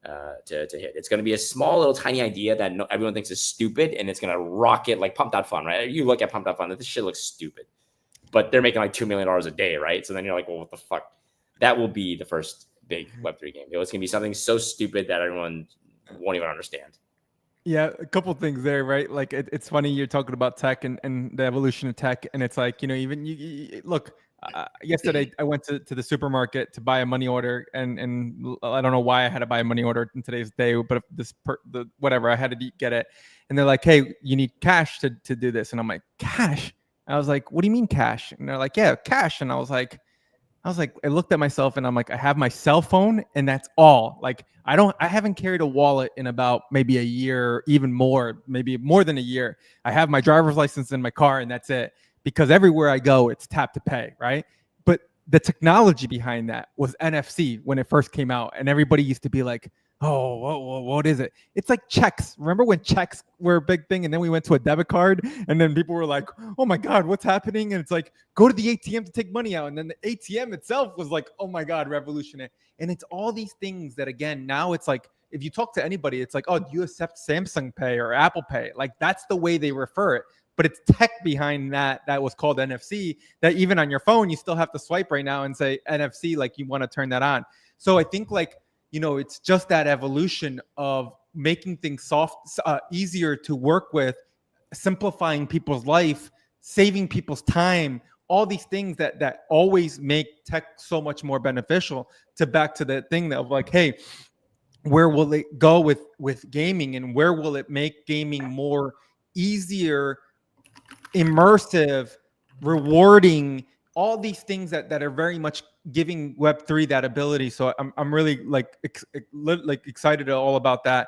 to hit. It's going to be a small little tiny idea that everyone thinks is stupid, and it's going to rocket like Pump.Fun, right? You look at Pump.Fun, this shit looks stupid, but they're making like $2 million a day, right? So then you're like, well, what the fuck? That will be the first big Web3 game. It's going to be something so stupid that everyone won't even understand. Yeah, a couple of things there, right? Like it's funny you're talking about tech and the evolution of tech, and it's like, you know, even you look. Yesterday, I went to the supermarket to buy a money order, and I don't know why I had to buy a money order in today's day, but whatever, I had to get it. And they're like, hey, you need cash to do this. And I'm like, cash? I was like, what do you mean cash? And they're like, yeah, cash. And I was like, I looked at myself and I'm like, I have my cell phone and that's all. Like, I haven't carried a wallet in about maybe a year, even more, maybe more than a year. I have my driver's license in my car and that's it. Because everywhere I go, it's tap to pay, right? But the technology behind that was NFC when it first came out. And everybody used to be like, Oh, what is it? It's like checks. Remember when checks were a big thing, and then we went to a debit card, and then people were like, "Oh my god, what's happening?" And it's like, go to the ATM to take money out, and then the ATM itself was like, "Oh my god, revolutionary." And it's all these things that, again, now it's like, if you talk to anybody, it's like, "Oh, do you accept Samsung Pay or Apple Pay?" Like that's the way they refer it. But it's tech behind that was called NFC. That even on your phone, you still have to swipe right now and say NFC, like you want to turn that on. So I think like, it's just that evolution of making things easier to work with, simplifying people's life, saving people's time, all these things that always make tech so much more beneficial. To back to the thing of like, hey, where will it go with gaming, and where will it make gaming more easier, immersive, rewarding, all these things that are very much giving Web3 that ability. So I'm really like excited all about that.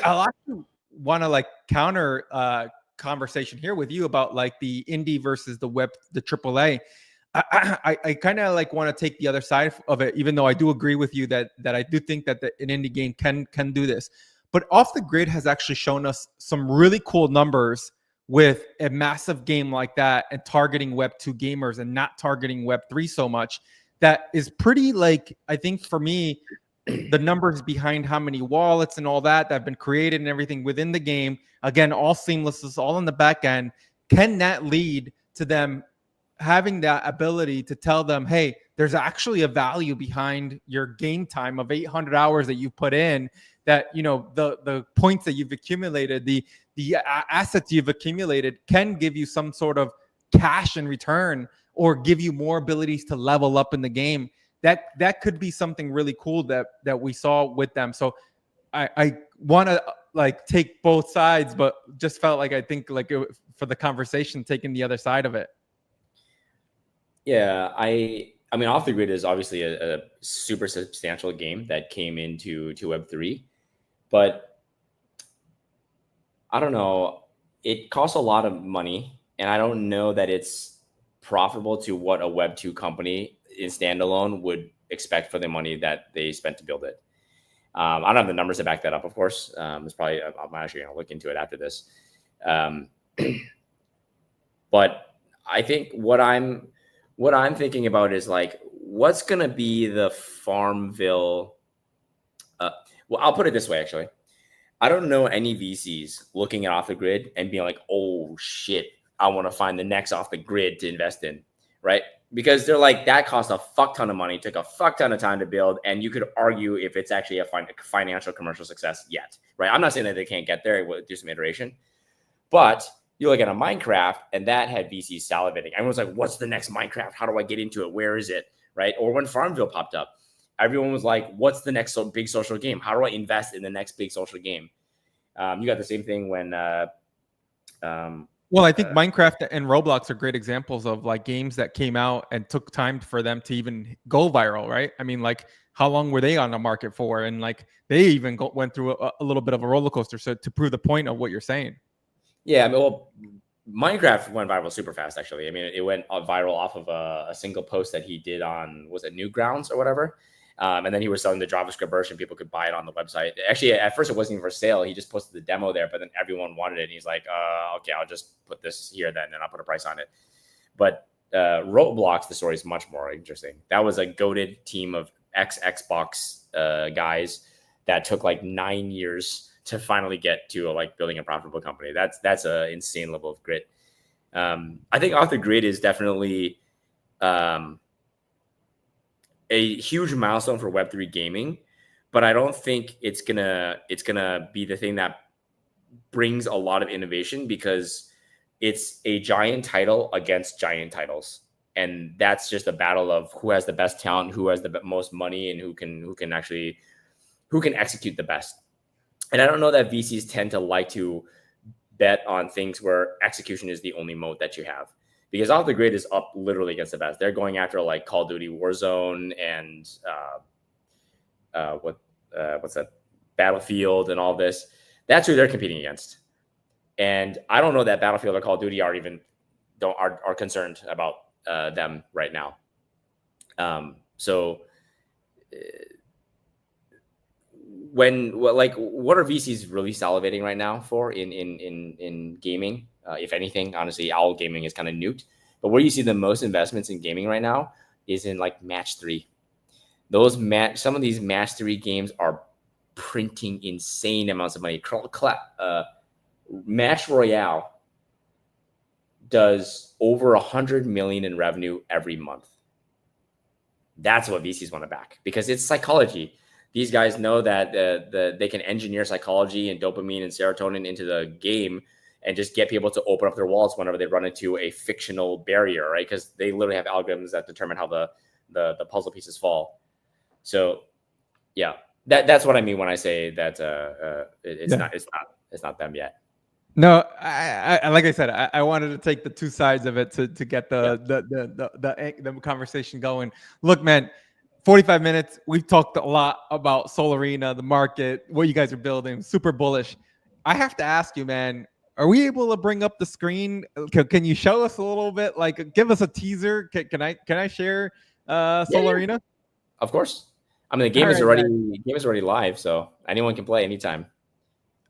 I'll actually want to like counter conversation here with you about like the indie versus the AAA. I kind of like want to take the other side of it, even though I do agree with you that I do think that an indie game can do this. But Off the Grid has actually shown us some really cool numbers with a massive game like that, and targeting Web2 gamers and not targeting Web3 so much. That is pretty, like, I think for me, the numbers behind how many wallets and all that have been created and everything within the game, again, all seamless, all in the back end, can that lead to them having that ability to tell them, hey, there's actually a value behind your game time of 800 hours that you put in, that the points that you've accumulated, the assets you've accumulated can give you some sort of cash in return, or give you more abilities to level up in the game. That could be something really cool that we saw with them. So I want to like take both sides, but just felt like, I think like for the conversation, taking the other side of it. Yeah, I mean, Off the Grid is obviously a super substantial game that came into Web3, but I don't know. It costs a lot of money, and I don't know that it's profitable to what a Web2 company in standalone would expect for the money that they spent to build it. I don't have the numbers to back that up, of course. It's probably, I'm actually going to look into it after this. Um, but I think what I'm thinking about is like, what's going to be the Farmville? Well, I'll put it this way, actually. I don't know any VCs looking at Off the Grid and being like, oh shit, I want to find the next Off the Grid to invest in, right? Because they're like, that cost a fuck ton of money, took a fuck ton of time to build, and you could argue if it's actually a financial commercial success yet, right? I'm not saying that they can't get there, do some iteration, but you look at a Minecraft, and that had VCs salivating. Everyone's like, what's the next Minecraft? How do I get into it? Where is it, right? Or when Farmville popped up, everyone was like, what's the next big social game? How do I invest in the next big social game? You got the same thing when Well, I think Minecraft and Roblox are great examples of like games that came out and took time for them to even go viral, right? I mean, like, how long were they on the market for? And like, they even went through a little bit of a roller coaster. So to prove the point of what you're saying. Yeah, I mean, well, Minecraft went viral super fast, actually. I mean, it went viral off of a single post that he did on, was it Newgrounds or whatever? And then he was selling the JavaScript version. People could buy it on the website. Actually, at first it wasn't even for sale. He just posted the demo there, but then everyone wanted it. And he's like, okay, I'll just put this here then, and I'll put a price on it. But Roblox, the story is much more interesting. That was a goated team of ex-Xbox guys that took like 9 years to finally get to like building a profitable company. That's an insane level of grit. I think Off the Grid is definitely a huge milestone for Web3 gaming, but I don't think it's gonna be the thing that brings a lot of innovation, because it's a giant title against giant titles, and that's just a battle of who has the best talent, who has the most money, and who can execute the best. And I don't know that VCs tend to like to bet on things where execution is the only mode that you have, because Off the Grid is up literally against the best. They're going after like Call of Duty Warzone and what's that, Battlefield and all this. That's who they're competing against. And I don't know that Battlefield or Call of Duty are concerned about them right now. So what are VCs really salivating right now for in gaming? If anything, honestly, owl gaming is kind of nuked. But where you see the most investments in gaming right now is in like match 3. Some of these match 3 games are printing insane amounts of money. Match Royale does over 100 million in revenue every month. That's what VCs want to back, because it's psychology. These guys know that they can engineer psychology and dopamine and serotonin into the game and just get people to open up their wallets whenever they run into a fictional barrier, right? Because they literally have algorithms that determine how the puzzle pieces fall. So, yeah, that's what I mean when I say that it's not them yet. No, I like I said, I wanted to take the two sides of it to get the conversation going. Look, man, 45 minutes. We've talked a lot about Soul Arena, the market, what you guys are building. Super bullish. I have to ask you, man, are we able to bring up the screen? Can you show us a little bit? Like, give us a teaser. Can I share Soul Arena? Of course. I mean, the game is already live, so anyone can play anytime.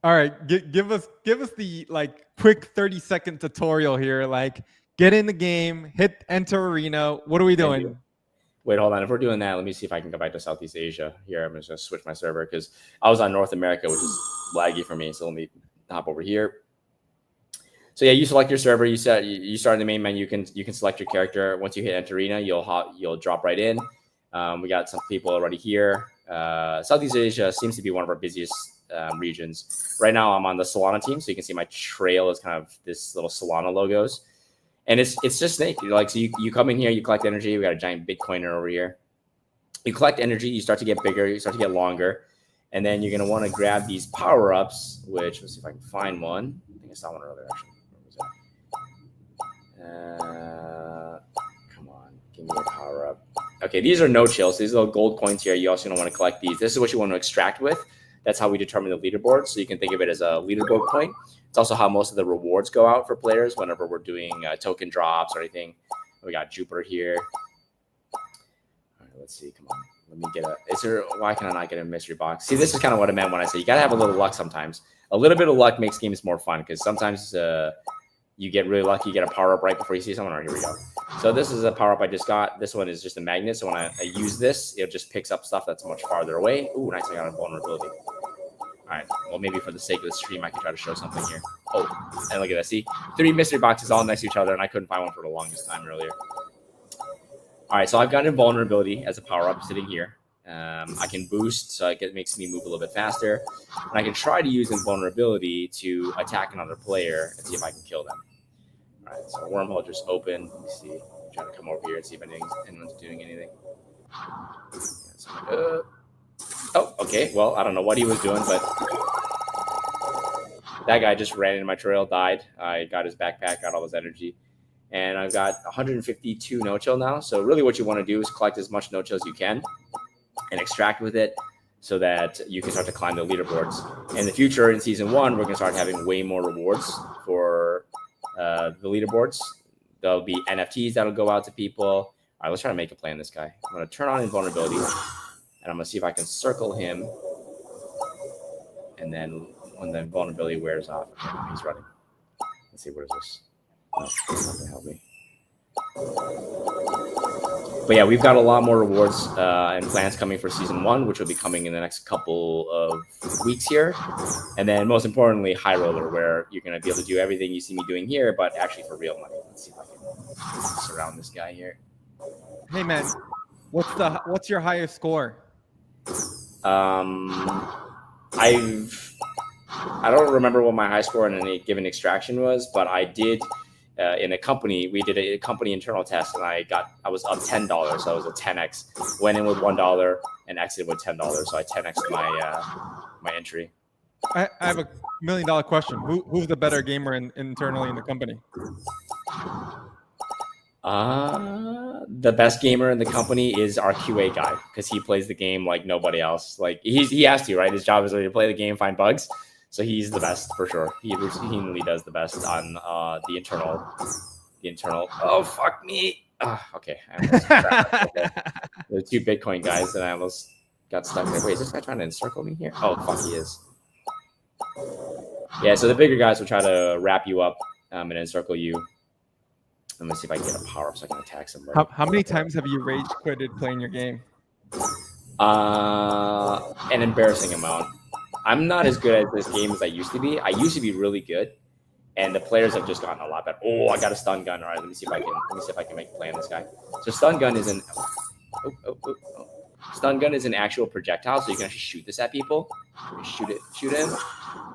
All right, give us the like quick 30-second tutorial here. Like, get in the game, hit enter arena. What are we doing? Wait, hold on. If we're doing that, let me see if I can go back to Southeast Asia. Here, I'm just gonna switch my server because I was on North America, which is laggy for me. So let me hop over here. So yeah, you select your server. You start in the main menu. You can select your character. Once you hit enter arena, you'll drop right in. We got some people already here. Southeast Asia seems to be one of our busiest regions. Right now I'm on the Solana team, so you can see my trail is kind of this little Solana logos, and it's just Snake. Like, so you come in here, you collect energy. We got a giant Bitcoiner over here. You collect energy, you start to get bigger, you start to get longer, and then you're gonna want to grab these power-ups, which, let's see if I can find one. I think I saw one earlier actually. Come on, give me a power-up. Okay, these are no chills. These little gold coins here. You also don't want to collect these. This is what you want to extract with. That's how we determine the leaderboard. So you can think of it as a leaderboard point. It's also how most of the rewards go out for players whenever we're doing token drops or anything. We got Jupiter here. All right, let's see. Come on. Let me get why can I not get a mystery box? See, this is kind of what I meant when I say you got to have a little luck sometimes. A little bit of luck makes games more fun, because sometimes you get really lucky, you get a power up right before you see someone. All right, here we go. So this is a power up I just got. This one is just a magnet. So when I use this, it just picks up stuff that's much farther away. Ooh, nice. I got a vulnerability. All right. Well, maybe for the sake of the stream, I can try to show something here. Oh, and look at that. See, 3 mystery boxes all next to each other, and I couldn't find one for the longest time earlier. All right. So I've got invulnerability as a power up sitting here. I can boost, so it makes me move a little bit faster. And I can try to use invulnerability to attack another player and see if I can kill them. All right, so wormhole just open. Let me see. I'm trying to come over here and see if anyone's doing anything. Oh, okay. Well, I don't know what he was doing, but that guy just ran into my trail, died. I got his backpack, got all his energy. And I've got 152 no-chill now. So really what you want to do is collect as much no-chill as you can and extract with it so that you can start to climb the leaderboards. In the future, in season 1, we're going to start having way more rewards for the leaderboards. There'll be NFTs that'll go out to people. All right, let's try to make a play on this guy. I'm going to turn on invulnerability, and I'm going to see if I can circle him. And then when the invulnerability wears off, he's running. Let's see, what is this? Oh, it's not going to help me. But yeah, we've got a lot more rewards and plans coming for season 1, which will be coming in the next couple of weeks here. And then most importantly, High Roller, where you're going to be able to do everything you see me doing here, but actually for real money. Let's see if I can surround this guy here. Hey man, what's your highest score? I don't remember what my high score in any given extraction was, but I did. In a company, we did a company internal test, and I was up $10, so I was a 10x. Went in with $1 and exited with $10, so I 10x my entry. I have $1 million question. Who's the better gamer internally in the company? The best gamer in the company is our QA guy, because he plays the game like nobody else. Like he has to, right? His job is to play the game, find bugs. So he's the best for sure. He routinely does the best on the internal. Oh, fuck me. Okay. The 2 Bitcoin guys that I almost got stuck there. Wait, is this guy trying to encircle me here? Oh, fuck, he is. Yeah, so the bigger guys will try to wrap you up and encircle you. Let me see if I can get a power up so I can attack somebody. How many times have you rage quitted playing your game? An embarrassing amount. I'm not as good at this game as I used to be. I used to be really good, and the players have just gotten a lot better. Oh, I got a stun gun. All right, let me see if I can make a play on this guy. So stun gun is an stun gun is an actual projectile, so you can actually shoot this at people. Shoot him.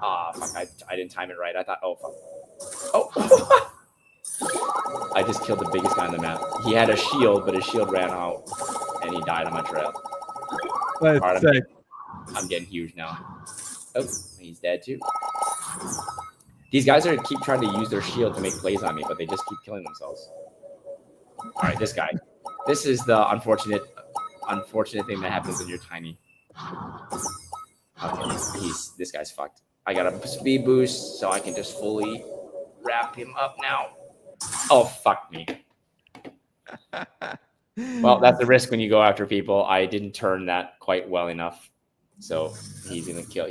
Ah, fuck! I didn't time it right. I thought, oh fuck. Oh. I just killed the biggest guy on the map. He had a shield, but his shield ran out, and he died on my trail. Right, I'm getting huge now. Oh, he's dead too. These guys keep trying to use their shield to make plays on me, but they just keep killing themselves. All right, this guy. This is the unfortunate thing that happens when you're tiny. Okay, this guy's fucked. I got a speed boost, so I can just fully wrap him up now. Oh, fuck me. Well, that's the risk when you go after people. I didn't turn that quite well enough. So he's going to kill.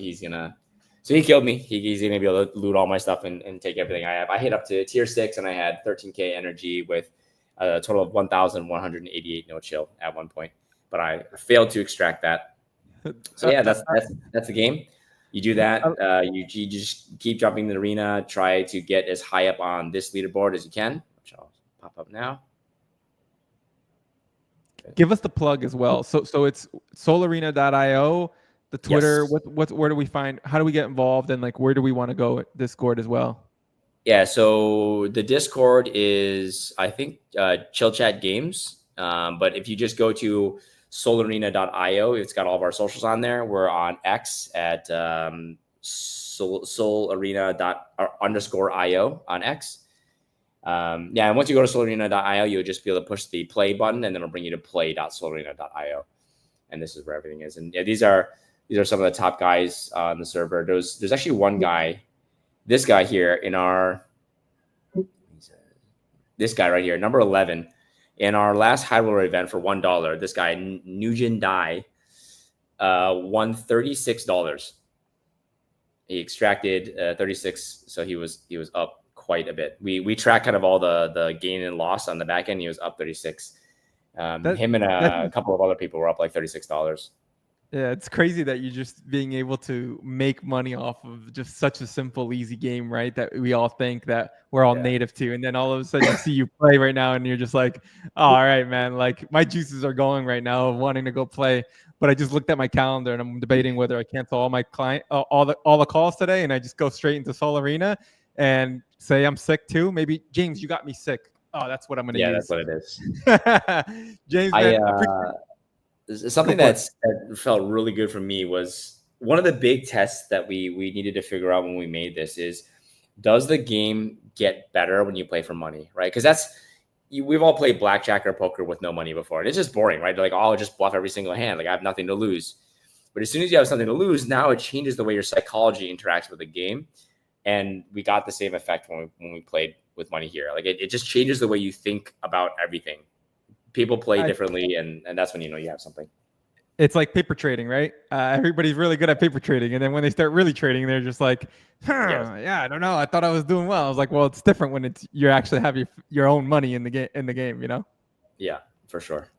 So he killed me. He's going to be able to loot all my stuff and take everything I have. I hit up to tier 6 and I had 13K energy with a total of 1,188 no chill at one point. But I failed to extract that. So yeah, that's the game. You do that. You just keep jumping the arena. Try to get as high up on this leaderboard as you can, which I'll pop up now. Okay. Give us the plug as well. So it's solarena.io, the Twitter. Yes. Where do we find? How do we get involved? And like, where do we want to go at Discord as well? Yeah. So the Discord is, I think, Chill Chat Games. But if you just go to solarena.io, it's got all of our socials on there. We're on X at solarena_io on X. Yeah, and once you go to solarena.io, you'll just be able to push the play button, and then it'll bring you to play.solarena.io. And this is where everything is. And yeah, these are some of the top guys on the server. There's actually one guy, this guy here this guy right here, number 11. In our last High Roller event for $1, this guy, Nugent Dai, won $36. He extracted 36, so he was up quite a bit. We tracked kind of all the gain and loss on the back end. He was up 36. Him and a couple of other people were up like $36. Yeah, it's crazy that you're just being able to make money off of just such a simple, easy game, right? That we all think that we're all native to. And then all of a sudden you see you play right now and you're just like, oh, all right, man, like my juices are going right now of wanting to go play. But I just looked at my calendar and I'm debating whether I cancel all my all the calls today and I just go straight into Soul Arena and say I'm sick too. Maybe, James, you got me sick. Oh, that's what I'm going to use. Yeah, that's what it is. James, man, something that felt really good for me was one of the big tests that we needed to figure out when we made this is, does the game get better when you play for money, right? Because we've all played blackjack or poker with no money before, and it's just boring, right? Like, oh, I'll just bluff every single hand. Like, I have nothing to lose. But as soon as you have something to lose, now it changes the way your psychology interacts with the game. And we got the same effect when we played with money here. Like, it just changes the way you think about everything. People play differently, and that's when you know you have something. It's like paper trading, right? Everybody's really good at paper trading, and then when they start really trading, they're just like, yeah, I don't know. I thought I was doing well. I was like, well, it's different when you actually have your own money in the game, you know? Yeah, for sure.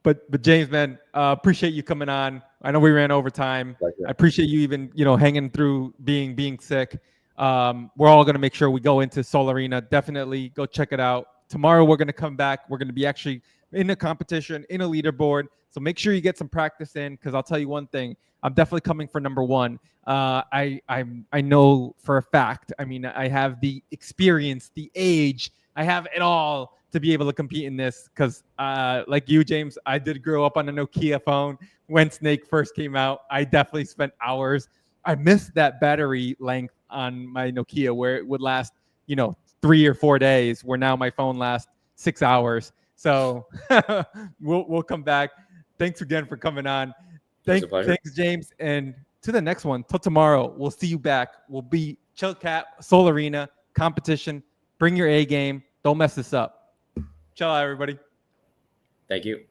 But James, man, appreciate you coming on. I know we ran over time. I appreciate you even hanging through being sick. We're all gonna make sure we go into Soul Arena. Definitely go check it out. Tomorrow we're going to come back. We're going to be actually in a competition, in a leaderboard. So make sure you get some practice in, because I'll tell you one thing. I'm definitely coming for number 1. I know for a fact. I mean, I have the experience, the age. I have it all to be able to compete in this, because like you, James, I did grow up on a Nokia phone when Snake first came out. I definitely spent hours. I missed that battery length on my Nokia where it would last, 3 or 4 days, where now my phone lasts 6 hours. So we'll come back. Thanks again for coming on. Thanks, James. And to the next one, till tomorrow, we'll see you back. We'll be Chill Cat, Soul Arena, competition. Bring your A game. Don't mess this up. Ciao, everybody. Thank you.